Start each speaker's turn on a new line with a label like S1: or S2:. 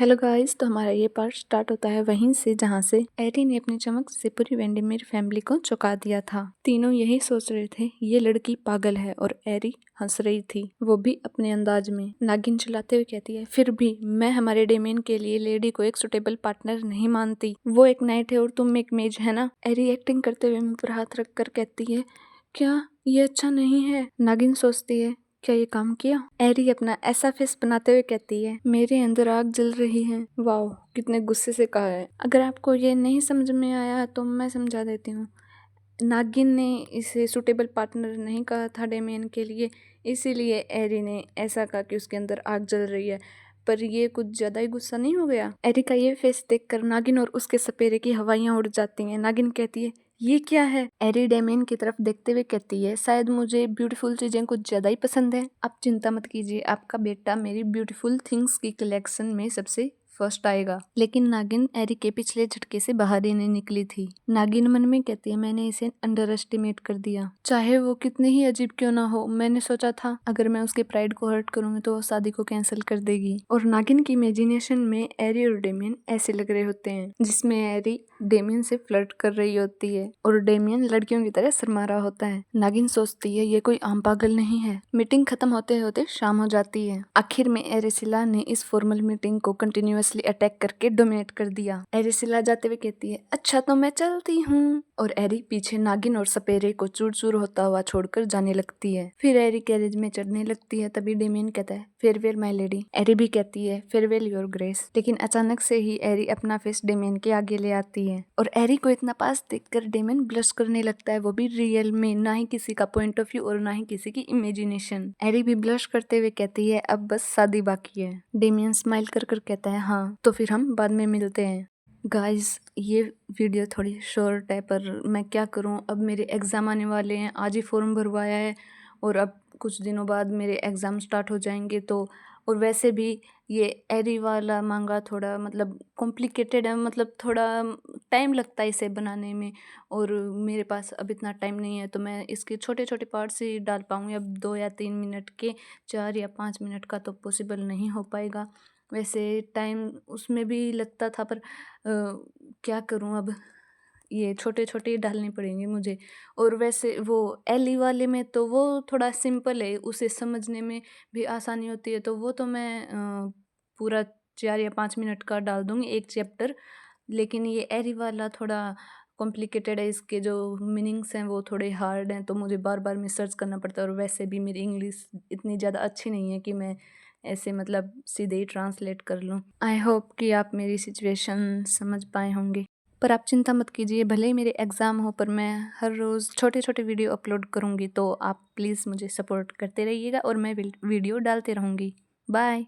S1: Hello guys, तो हमारा ये पार्ट स्टार्ट होता है वहीं से जहाँ से एरी ने अपनी चमक से पूरी वेंडेमेर फैमिली को चौंका दिया था। तीनों यही सोच रहे थे ये लड़की पागल है और एरी हंस रही थी, वो भी अपने अंदाज में। नागिन चिल्लाते हुए कहती है, फिर भी मैं हमारे डेमेन के लिए लेडी को एक सुटेबल पार्टनर नहीं मानती। वो एक नाइट है और तुम एक मेज है ना। एरी एक्टिंग करते हुए मुंह पर हाथ रख कर कहती है, क्या ये अच्छा नहीं है? नागिन सोचती है, क्या ये काम किया? एरी अपना ऐसा फेस बनाते हुए कहती है, मेरे अंदर आग जल रही है। वाओ, कितने गुस्से से कहा है। अगर आपको ये नहीं समझ में आया तो मैं समझा देती हूँ। नागिन ने इसे सुटेबल पार्टनर नहीं कहा था डेमियन के लिए, इसीलिए एरी ने ऐसा कहा कि उसके अंदर आग जल रही है। पर ये कुछ ज्यादा ही गुस्सा नहीं हो गया? एरी का ये फेस देखकर नागिन और उसके सपेरे की हवाइयां उड़ जाती हैं। नागिन कहती है, ये क्या है? एरी डेमियन की तरफ देखते हुए कहती है, शायद मुझे ब्यूटीफुल चीजें कुछ ज्यादा ही पसंद है। आप चिंता मत कीजिए, आपका बेटा मेरी ब्यूटीफुल थिंग्स की कलेक्शन में सबसे फर्स्ट आएगा। लेकिन नागिन एरी के पिछले झटके से बाहर ही नहीं निकली थी। नागिन मन में कहती है, मैंने इसे अंडर एस्टिमेट कर दिया। चाहे वो कितने ही अजीब क्यों ना हो, मैंने सोचा था अगर मैं उसके प्राइड को हर्ट करूंगी तो वो शादी को कैंसिल कर देगी। और नागिन की इमेजिनेशन में एरी और डेमियन ऐसे लग रहे होते हैं जिसमें एरी डेमियन से फ्लर्ट कर रही होती है और डेमियन लड़कियों की तरह शर्मा रहा होता है। नागिन सोचती है, ये कोई आम पागल नहीं है। मीटिंग खत्म होते होते शाम हो जाती है। आखिर में एरिसिला ने इस फॉर्मल मीटिंग को कंटिन्यूअसली अटैक करके डोमिनेट कर दिया। एरिसिला जाते हुए कहती है, अच्छा तो मैं चलती हूँ। और एरी पीछे नागिन और सपेरे को चूर चूर होता हुआ छोड़कर जाने लगती है। फिर एरी कैरेज में चढ़ने लगती है। तभी डेमियन कहता है, फेयरवेल माय लेडी। एरी भी कहती है, फेयरवेल योर ग्रेस। लेकिन अचानक से ही एरी अपना फेस डेमियन के आगे ले आती है और एरी को इतना पास देखकर डेमियन ब्लश करने लगता है, वो भी रियल में, ना ही किसी का पॉइंट ऑफ व्यू और ना ही किसी की इमेजिनेशन। एरी भी ब्लश करते हुए कहती है, अब बस शादी बाकी है। डेमियन स्माइल कर कर कहता है, हाँ तो फिर हम बाद में मिलते हैं। गाइस, ये वीडियो थोड़ी शॉर्ट है पर मैं क्या करूं, अब मेरे एग्ज़ाम आने वाले हैं। आज ही फॉर्म भरवाया है और अब कुछ दिनों बाद मेरे एग्ज़ाम स्टार्ट हो जाएंगे। तो और वैसे भी ये एरी वाला मांगा थोड़ा मतलब कॉम्प्लिकेटेड है, मतलब थोड़ा टाइम लगता है इसे बनाने में और मेरे पास अब इतना टाइम नहीं है, तो मैं इसके छोटे छोटे पार्ट्स ही डाल पाऊँगी। अब 2 या 3 मिनट के, 4 या 5 मिनट का तो पॉसिबल नहीं हो पाएगा। वैसे टाइम उसमें भी लगता था पर क्या करूं, अब ये छोटे छोटे डालने पड़ेंगे मुझे। और वैसे वो एली वाले में तो वो थोड़ा सिंपल है, उसे समझने में भी आसानी होती है, तो वो तो मैं पूरा 4 या 5 मिनट का डाल दूंगी एक चैप्टर। लेकिन ये एरी वाला थोड़ा कॉम्प्लिकेटेड है, इसके जो मीनिंग्स हैं वो थोड़े हार्ड हैं, तो मुझे बार बार में सर्च करना पड़ता है। और वैसे भी मेरी इंग्लिश इतनी ज़्यादा अच्छी नहीं है कि मैं ऐसे मतलब सीधे ही ट्रांसलेट कर लूँ। आई होप कि आप मेरी सिचुएशन समझ पाए होंगे। पर आप चिंता मत कीजिए, भले ही मेरे एग्ज़ाम हो पर मैं हर रोज़ छोटे छोटे वीडियो अपलोड करूँगी, तो आप प्लीज़ मुझे सपोर्ट करते रहिएगा और मैं वीडियो डालते रहूँगी। बाय।